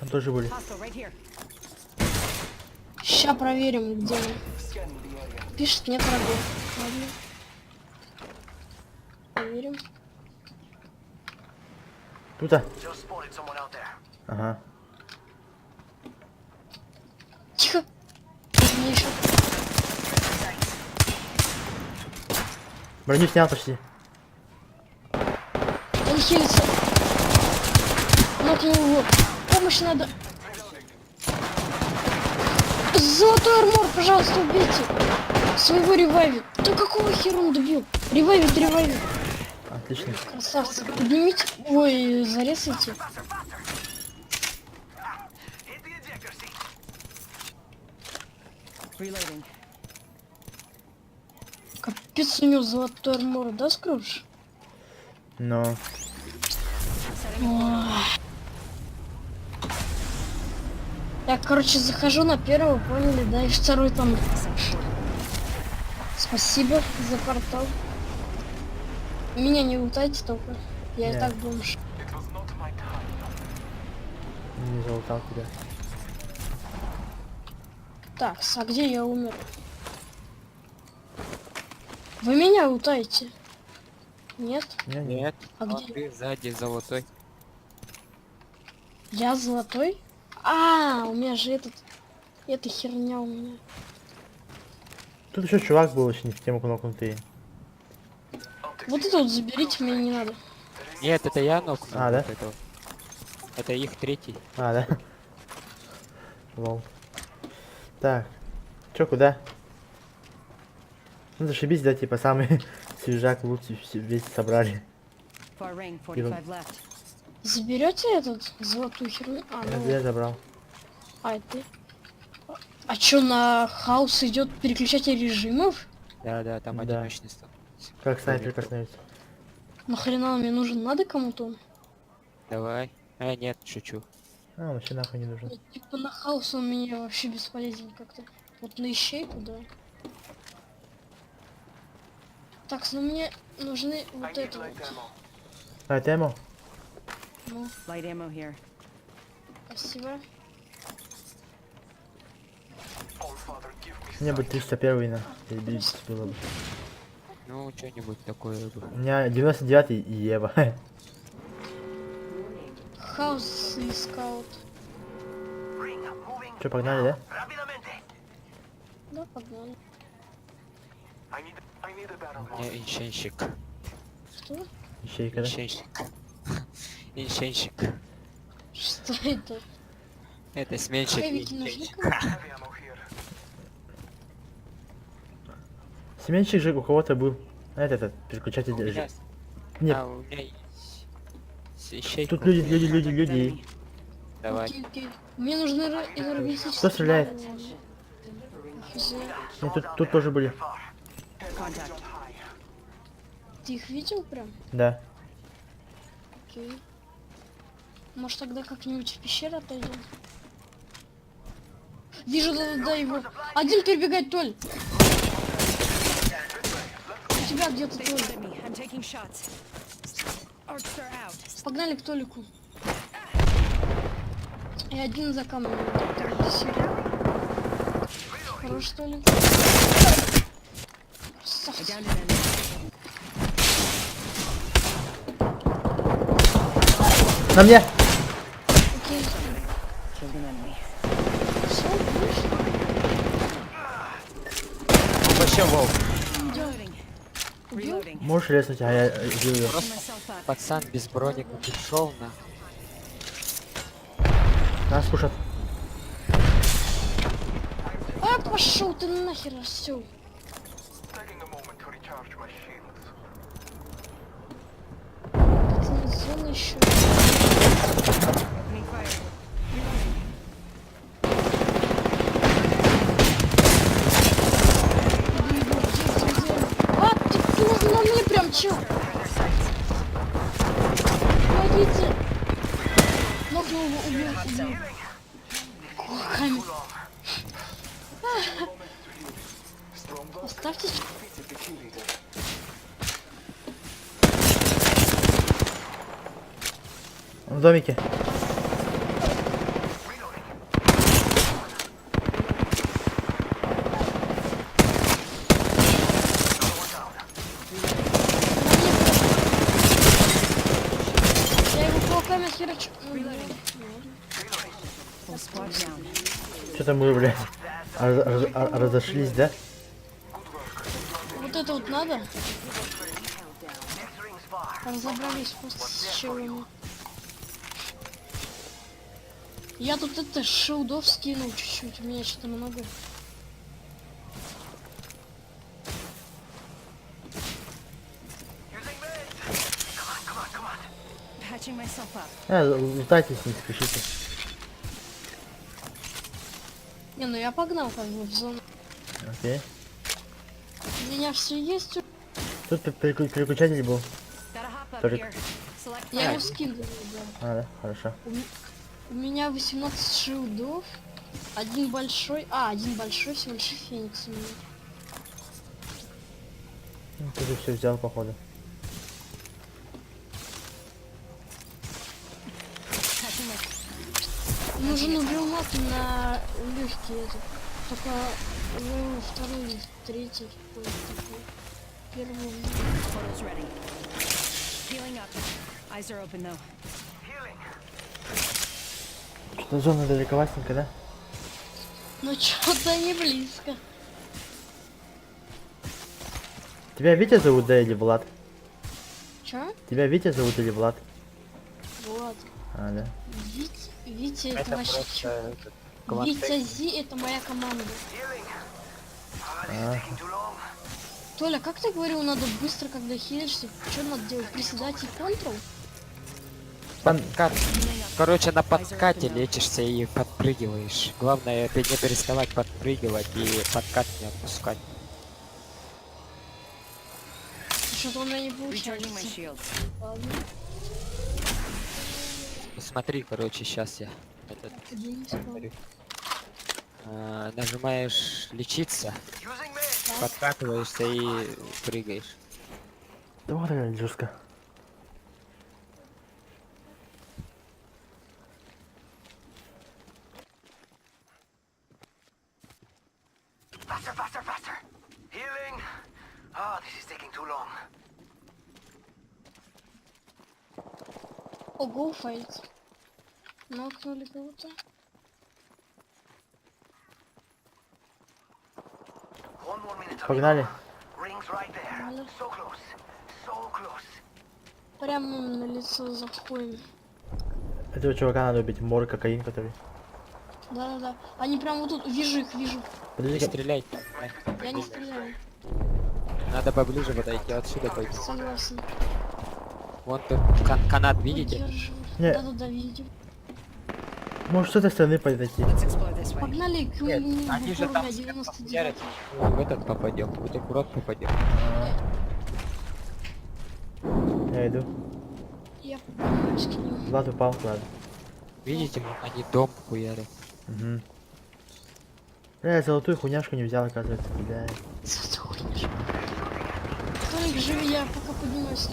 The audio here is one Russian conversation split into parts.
Там тоже были. Ща проверим, где он. Пишет, нет врагов. Ладно. Проверим. Тут-то. Ага. Тихо. Мне еще. Броню снял почти. Он хилится. Нокнул его. Помощь надо. Золотой армор, пожалуйста, убейте. Своего ревайвит. Да какого хера он добил? Ревайвит. Отлично. Красавцы. Поднимите. Ой, зарезайте. Капец, у него золотой армор, да, Скрудж? Но. Я, короче, захожу на первого, поняли, да, и второй там. Спасибо за портал. Меня не лутайте только. Я и так бомж. Не залутал тебя. Так, а где я умер? Вы меня лутаете? Нет? Нет. А где? Ты сзади золотой. Я золотой? У меня же эта херня у меня. Тут еще чувак был очень в тему кнопнутый. Вот это вот заберите, мне не надо. Нет, это я нокнул. А, да? Вот это, вот. Это их третий. А, да? Лол. Так. Чё, куда? Ну зашибись, да, типа самый свежак лучше весь собрали. Заберете этот золотую херню? Я забрал. Это ты? А чё, на хаос идет переключатель режимов? Да, там Да. одиночный стал. Как снайпер становится. Нахрена он мне нужен? Надо кому-то он? Давай. Нет, шучу. Он вообще нахуй не нужен. Нет, типа на хаос он мне вообще бесполезен как-то. Вот на ищейку, да. Так, ну мне нужны вот это вот. А, тему? Ну, спасибо. Мне бы 301 на. Перебить было бы. Ну, что-нибудь такое бы. У меня 99 и Ева. Хаос и скаут. Че, погнали, да? Да, погнали. У меня инщенщик. Что? Ищейка, да? Инщенщик. Инщенщик. Что это? Это сменщик. Хэвики нужны инщенщик. кому-то? Сменщик же у кого-то был. Этот переключатель У меня- держит. Нет, у меня есть ищейка. тут люди. Давай. Окей. Мне нужны энергетические. Кто стреляет? Хз. Нет, тут тоже были. Ты их видел прям? Да. Окей. Может тогда как-нибудь в пещеру отойдем? Вижу, да, его. Один перебегает, Толь. У тебя где-то, Толь. Погнали к Толику. И один за камнем. Хорош, Толик. Красавчик. На мне! Окей. Всё, видишь? Вообще, волк. Убил? Можешь резнуть, а я убил ее. Пацан без броника пришел на. Нас пушат. Пошел ты нахер, все. Зона еще. Ты на мне прям чё? Помогите. Нокнул его, убил. Кулаками. Оставьте. Он в домике. squad down. Что-то мы, блядь, разошлись, да? Вот это вот надо? Разобрались просто с челами. Я тут это шилдов скинул чуть-чуть, у меня что-то много. Patching myself up. Лутайтесь, не спешите. Не, ну я погнал как бы в зону. Окей. У меня все есть. Тут переключатель был. Gotta hop up Только- here. Select Я его скинул, да. А, да, хорошо. У меня 18 шилдов. Один большой. Один большой, всего лишь феникс у меня. Ну, ты же все взял, походу. patching my Нужен убил маты на легкие это. Только второй или третий какой-то такой. Первый. portal's ready. Healing up. Eyes are open though. Что-то зона далековатенько, да? Ну что-то не близко. Тебя Витя зовут, да, или Влад? Чё? Тебя Витя зовут или Влад? Вот. А, да. Витя это, Это вообще просто чё? этот, команд Витя Зи это моя команда. А, Толя, как ты говорил, надо быстро, когда хилишься, что надо делать? Приседать и контрол? подкат. Короче, на подкате лечишься и подпрыгиваешь. Главное не переставать подпрыгивать и подкат не отпускать. Что-то у меня не Recharging my получается. shields. Ладно, Смотри, короче, сейчас я этот, один спал. смотрю. Нажимаешь лечиться, подкатываешься и прыгаешь. да вот это жестко. Faster, faster, faster! Healing! Oh, this is taking too long. Ого, файт. Нокнули кого-то. One more minute. Погнали. Rings right there. Погнали. So close. So close. Прямо на лицо заходим. Этого чувака надо убить. Мор, кокаин, который. Да-да-да. Они прямо вот тут. Вижу их, вижу. Не Подожди, стреляй. Я не стреляю. Надо поближе подойти, отсюда пойти. Согласен. Вон тут канат, видите? Поддерживаю. Не. Да-да-да, видим. может с этой стороны подойти. Let's explore this way. Погнали к Нет, моему они же там уровню с 99. ярят. В этот попадем, в этот урод попадем. Я иду. Я понимаю, с ним. Влад упал, ладно. Видите, они дом хуярят. Угу. Я золотую хуйняшку не взял, оказывается. Бля. Толик, живи, я пока поднимаюсь.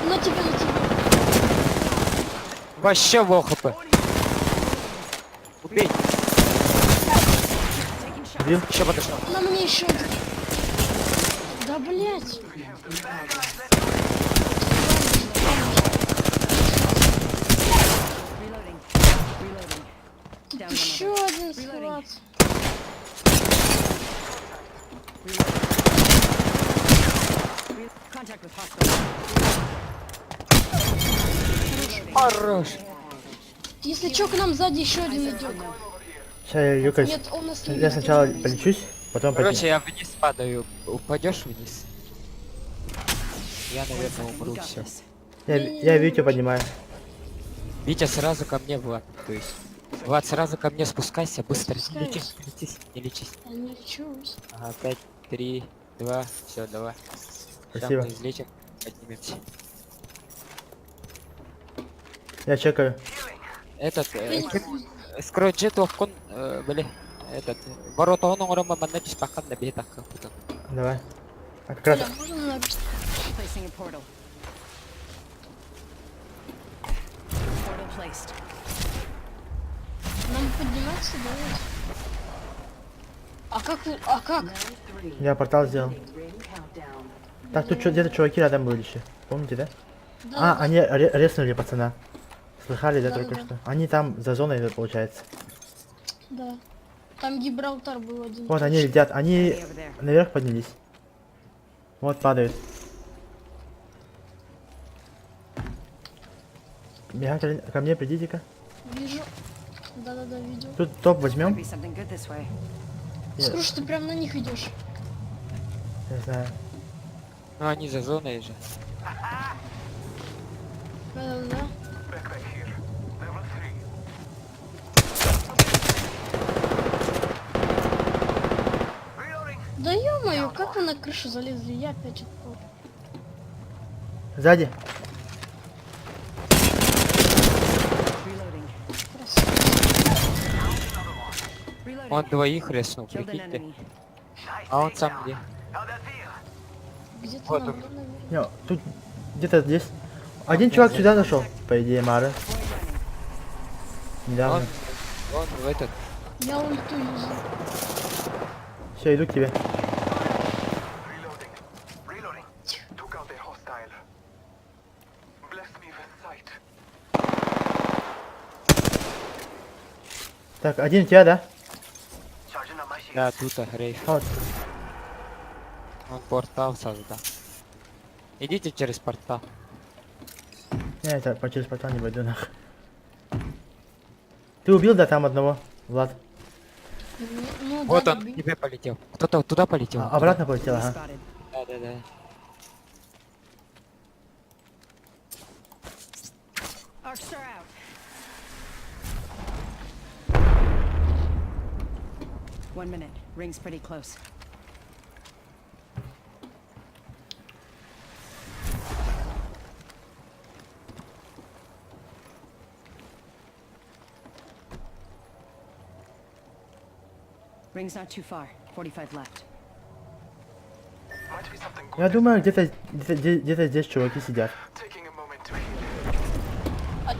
На тебя, на тебя. Вообще в ОХП. Убей. Убил? Еще подошел. На мне еще один. Да блять. Reloading. Reloading. Down one of Еще them. один склад. Contact with hostile. Хорош. Если что, к нам сзади еще один идет. Сейчас я Юкась. Нет, он нас не Я видит. сначала полечусь, потом Короче, пойти. я вниз падаю. Упадешь вниз? Я, наверное, умру, We got все. this. Я Витю поднимаю. Витя, сразу ко мне, Влад. То есть, Влад, сразу ко мне спускайся, быстро. Не Спускаюсь. лечись, не лечись, не лечись. Я не лечусь. Ага, 5, 3, 2, все, давай. Сейчас Спасибо. мы излечим, поднимемся. Я чекаю. Этот, скрой джету, блин, этот, ворота он урома маннатись пока на бедах как-то. Давай. А как раз. Бля, можно на... Placing a portal. Portal placed. Нам подниматься, да? А как вы... А как? Я портал сделал. Так, тут где-то чуваки рядом были еще. Помните, да? Да, А, они резнули пацана. Слыхали, да, только Да-да-да. что? Они там за зоной идут, получается. Да. Там Гибралтар был один. Вот они летят, они Enemy over there. наверх поднялись. Вот падают. Мига, ко мне придите-ка. Вижу. Да-да-да, видел. Тут топ Might возьмем. be something good this way. Нет. Скруш, ты прям на них идешь. Не знаю. Ну они за зоной же. Да-да-да. Backpack here. Level 3. Reloading. Да ё-моё, как вы на крышу залезли? Я опять отпал. Сзади. Reloading. Reloading. Он двоих резнул, Killed an прикиньте. enemy. Nice А он takedown. сам где? How'd that feel? Где-то Вот на он. гору, наверное. Не, тут где-то здесь. Один чувак сюда зашел, по идее, Мара. Boy running. Недавно. Он в этот. Я ульту юзаю. Все, иду к тебе. Reloading. Reloading. Took out a hostile. Bless me with sight. Так, один у тебя, да? Charging up my shields. Да, тут Рейф. Вот. Он портал создал. Идите через портал. Не, это по через портал не пойду нах. Ты убил, да, там одного, Влад? Ну, Вот да, он, к добей. тебе полетел. Кто-то туда полетел. А, обратно полетел, ага. Spotted. Да. Arcstar out. One minute. Ring's pretty close. Ring's not too far. 45 left. Might be something good. Я думаю, где-то здесь чуваки сидят. Taking a moment to heal.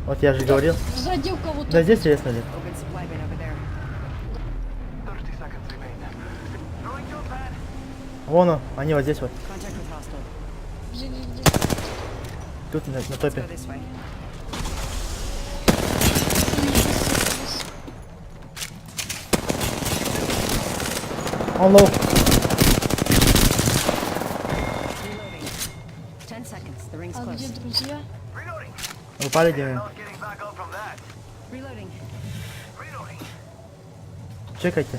Вот я же говорил. Сзади у кого-то. Да здесь резнули. Open supply bin over there. 30 seconds remain. Throwing your pad. Вон он, они вот здесь вот. Contact with hostile. Где? Тут на Go топе. this way. Он лоу. Reloading. 10 seconds. The ring's А где close. друзья? Reloading. Упали где? Not getting back up from that. Reloading. Reloading. Чекайте.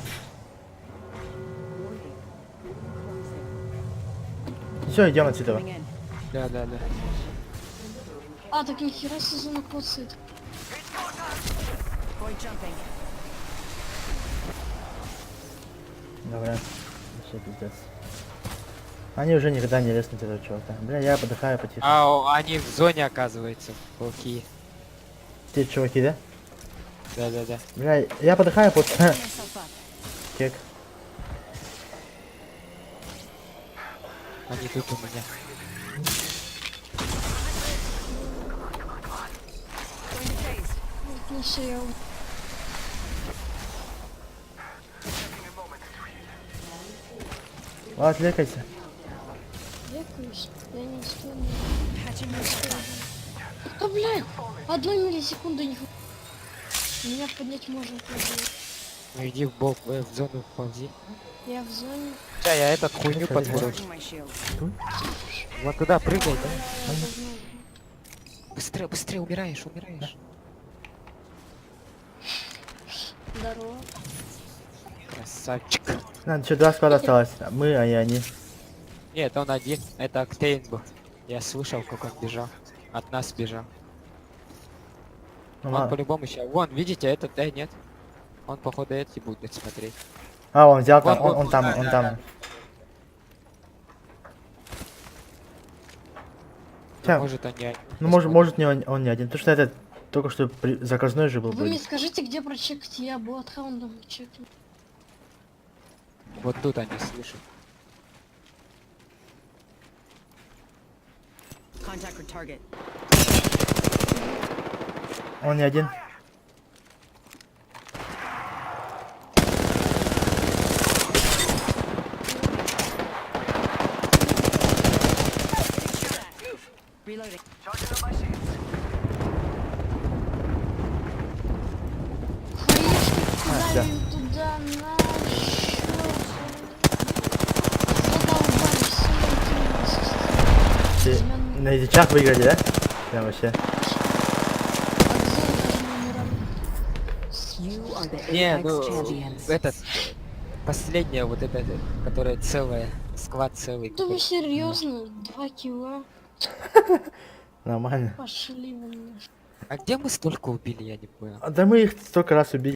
Все, идем отсюда. Coming in. Да. А, так нихера себе зона коцает. Boy jumping. Добре. Вообще пиздец. Они уже никогда не резнут этого чувака. Бля, я подыхаю потихо. Они в зоне, оказывается, плохие. Те чуваки, да? Да. Бля, я подыхаю под Myself up. кек. Они тут у меня. Going to phase. Ну все, я Taking a moment to heal. Ладно, отвлекайся. векаюсь. Я не успею. Patching your spot. Да, блядь! Одной миллисекунды не хватит. Меня поднять можно. Ну иди в бок, в зону ползи. Я в зоне. Да, я этот хуйню Слушай, подброшу. Charging my shield. Вот туда прыгай, да? Я давно- Быстрее, умираешь. Здорово. Красавчик. Надо, еще 2 склада осталось. Мы, а не они. Нет, он один. Это Октейн был. Я слышал, как он бежал. От нас бежал. Ну, Он ладно. по-любому сейчас. Вон, видите, этот, да, нет? Он, походу, эти будет смотреть. А, он взял там, Вот, он там, да, он да, там. да. Ща, Может, они... ну может не он не один. Потому что этот только что заказной же был. Вы вроде. мне скажите, где прочекать? Я Bloodhound чекну. Вот тут они слышат. Contact with target. Он не один. Reloading. Charging up my shields. все. Туда на Ты на дичах выиграли, да? Прям вообще. You are the Не, Apex ну, champions. этот, последняя вот эта, которая целая, сквад целый. Да вы который- серьезно? 2 килла? Нормально. Пошли вы мне. А где мы столько убили, я не понял. А да мы их столько раз убили.